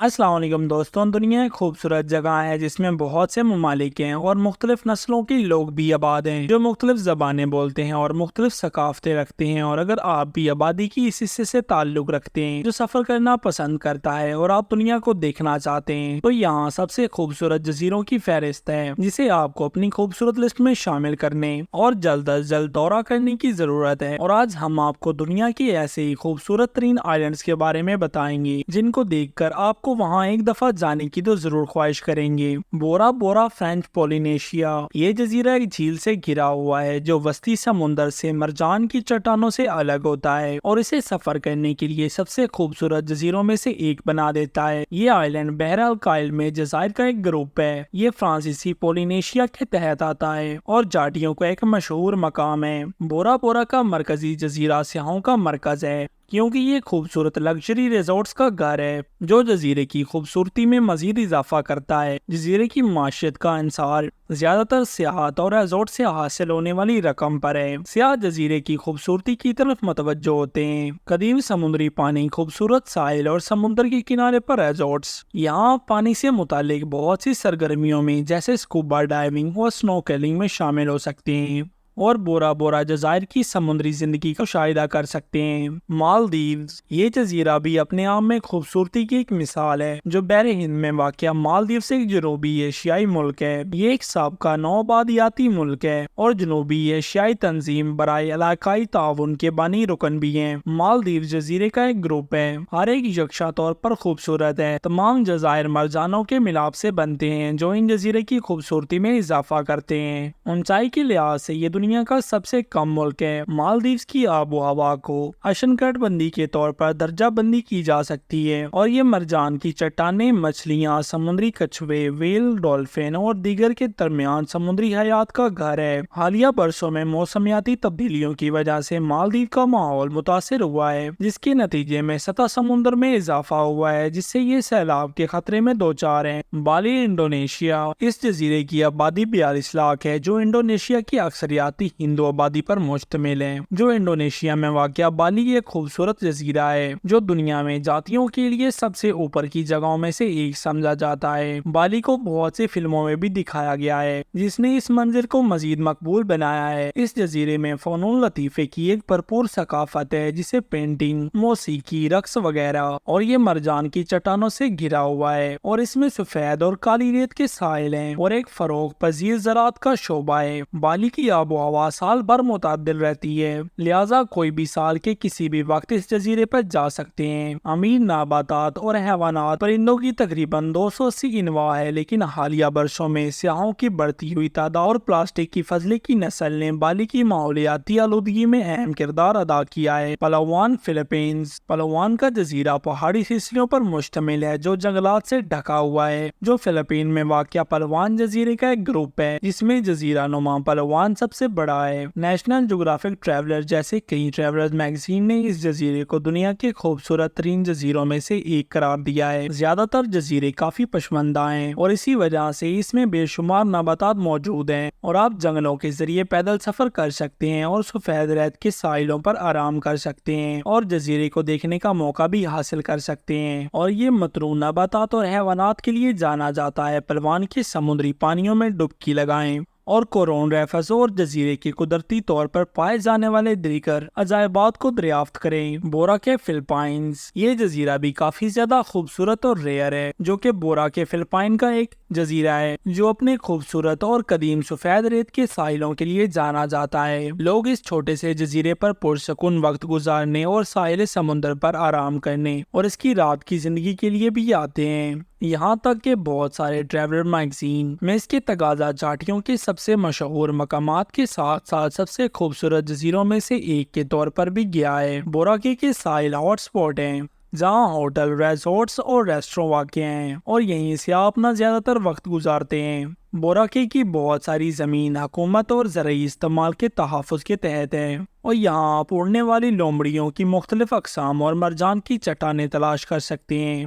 السلام علیکم دوستوں، دنیا ایک خوبصورت جگہ ہے جس میں بہت سے ممالک ہیں اور مختلف نسلوں کے لوگ بھی آباد ہیں جو مختلف زبانیں بولتے ہیں اور مختلف ثقافتیں رکھتے ہیں۔ اور اگر آپ بھی آبادی کی اس حصے سے تعلق رکھتے ہیں جو سفر کرنا پسند کرتا ہے اور آپ دنیا کو دیکھنا چاہتے ہیں تو یہاں سب سے خوبصورت جزیروں کی فہرست ہے جسے آپ کو اپنی خوبصورت لسٹ میں شامل کرنے اور جلد از جلد دورہ کرنے کی ضرورت ہے۔ اور آج ہم آپ کو دنیا کی ایسے ہی خوبصورت ترین آئلینڈز کے بارے میں بتائیں گے جن کو دیکھ کر آپ کو وہاں ایک دفعہ جانے کی تو ضرور خواہش کریں گے۔ بورا بورا فرینچ پولینیشیا یہ جزیرہ ایک جھیل سے گھرا ہوا ہے جو وسطی سمندر سے مرجان کی چٹانوں سے الگ ہوتا ہے اور اسے سفر کرنے کے لیے سب سے خوبصورت جزیروں میں سے ایک بنا دیتا ہے۔ یہ آئلینڈ بحر الکاہل میں جزائر کا ایک گروپ ہے۔ یہ فرانسیسی پولینیشیا کے تحت آتا ہے اور جاٹیوں کا ایک مشہور مقام ہے۔ بورا بورا کا مرکزی جزیرہ سیاحوں کا مرکز ہے کیونکہ یہ خوبصورت لگژری ریزورٹس کا گھر ہے جو جزیرے کی خوبصورتی میں مزید اضافہ کرتا ہے۔ جزیرے کی معیشت کا انحصار زیادہ تر سیاحت اور ریزورٹ سے حاصل ہونے والی رقم پر ہے۔ سیاح جزیرے کی خوبصورتی کی طرف متوجہ ہوتے ہیں۔ قدیم سمندری پانی، خوبصورت ساحل اور سمندر کے کنارے پر ریزورٹس۔ یہاں پانی سے متعلق بہت سی سرگرمیوں میں جیسے اسکوبا ڈائیونگ اور سنوکلنگ میں شامل ہو سکتے ہیں اور بورا بورا جزائر کی سمندری زندگی کا مشاہدہ کر سکتے ہیں۔ مالدیوز یہ جزیرہ بھی اپنے آپ میں خوبصورتی کی ایک مثال ہے جو بحر ہند میں واقع مالدیوز ایک جنوبی ایشیائی ملک ہے۔ یہ ایک سابقہ نوآبادیاتی ملک ہے اور جنوبی ایشیائی تنظیم برائے علاقائی تعاون کے بانی رکن بھی ہیں۔ مالدیوز جزیرے کا ایک گروپ ہے، ہر ایک یکساں طور پر خوبصورت ہے۔ تمام جزائر مرجانوں کے ملاپ سے بنتے ہیں جو ان جزیرے کی خوبصورتی میں اضافہ کرتے ہیں۔ اونچائی کے لحاظ سے یہ دنیا کا سب سے کم ملک ہے۔ مالدیوز کی آب و ہوا کو اشنکٹبندی کے طور پر درجہ بندی کی جا سکتی ہے اور یہ مرجان کی چٹانیں، مچھلیاں، سمندری کچھوے، ویل، ڈولفن اور دیگر کے درمیان سمندری حیات کا گھر ہے۔ حالیہ برسوں میں موسمیاتی تبدیلیوں کی وجہ سے مالدیو کا ماحول متاثر ہوا ہے جس کے نتیجے میں سطح سمندر میں اضافہ ہوا ہے جس سے یہ سیلاب کے خطرے میں دوچار ہیں۔ بالی انڈونیشیا اس جزیرے کی آبادی 42 لاکھ ہے جو انڈونیشیا کی اکثریتی ہندو آبادی پر مشتمل ہے۔ جو انڈونیشیا میں واقع بالی ایک خوبصورت جزیرہ ہے جو دنیا میں جاتیوں کے لیے سب سے اوپر کی جگہوں میں سے ایک سمجھا جاتا ہے۔ بالی کو بہت سی فلموں میں بھی دکھایا گیا ہے جس نے اس منظر کو مزید مقبول بنایا ہے۔ اس جزیرے میں فنون لطیفے کی ایک بھرپور ثقافت ہے جسے پینٹنگ، موسیقی، رقص وغیرہ، اور یہ مرجان کی چٹانوں سے گھرا ہوا ہے اور اس میں سفید اور کالی ریت کے ساحل ہیں اور ایک فروغ پذیر زراعت کا شعبہ ہے۔ بالی کی آب و ہوا سال بھر معتدل رہتی ہے، لہٰذا کوئی بھی سال کے کسی بھی وقت اس جزیرے پر جا سکتے ہیں۔ امیر نباتات اور حیوانات، پرندوں کی تقریباً 280 انواع ہے، لیکن حالیہ برسوں میں سیاحوں کی بڑھتی ہوئی تعداد اور پلاسٹک کی فضلے کی نسل نے بالی کی ماحولیاتی آلودگی میں اہم کردار ادا کیا ہے۔ پلاوان فلپائنز پلاوان کا جزیرہ پہاڑی سلسلوں پر مشتمل ہے جو جنگلات سے ڈھکا ہوا ہے۔ جو فلپائن میں واقع پلاوان جزیرے کا ایک گروپ ہے جس میں جزیرہ نما پلاوان سب سے بڑا ہے۔ نیشنل جغرافک ٹریولر جیسے کئی ٹریولر میگزین نے اس جزیرے کو دنیا کے خوبصورت ترین جزیروں میں سے ایک قرار دیا ہے۔ زیادہ تر جزیرے کافی پسماندہ ہیں اور اسی وجہ سے اس میں بے شمار نباتات موجود ہیں اور آپ جنگلوں کے ذریعے پیدل سفر کر سکتے ہیں اور سفید ریت کے ساحلوں پر آرام کر سکتے ہیں اور جزیرے کو دیکھنے کا موقع بھی حاصل کر سکتے ہیں۔ اور یہ متنوع نباتات اور حیوانات کے لیے جانا جاتا ہے۔ پلوان کے سمندری پانیوں میں ڈبکی لگائیں اور کورون ریفس اور جزیرے کے قدرتی طور پر پائے جانے والے دیگر عجائبات کو دریافت کریں۔ بورا کے فلپائنز یہ جزیرہ بھی کافی زیادہ خوبصورت اور ریئر ہے جو کہ بورا کے فلپائن کا ایک جزیرہ ہے جو اپنے خوبصورت اور قدیم سفید ریت کے ساحلوں کے لیے جانا جاتا ہے۔ لوگ اس چھوٹے سے جزیرے پر پرسکون وقت گزارنے اور ساحل سمندر پر آرام کرنے اور اس کی رات کی زندگی کے لیے بھی آتے ہیں۔ یہاں تک کہ بہت سارے ٹریولر میگزین میں اس کے تقاضا جاٹیوں کے سب سے مشہور مقامات کے ساتھ ساتھ سب سے خوبصورت جزیروں میں سے ایک کے طور پر بھی گیا ہے۔ بوراکے کے ساحل ہاٹ سپاٹ ہیں جہاں ہوٹل، ریزورٹس اور ریسٹوروں واقع ہیں اور یہیں سے آپ اپنا زیادہ تر وقت گزارتے ہیں۔ بوراکے کی بہت ساری زمین حکومت اور زرعی استعمال کے تحفظ کے تحت ہے اور یہاں آپ اڑنے والی لومڑیوں کی مختلف اقسام اور مرجان کی چٹانیں تلاش کر سکتے ہیں۔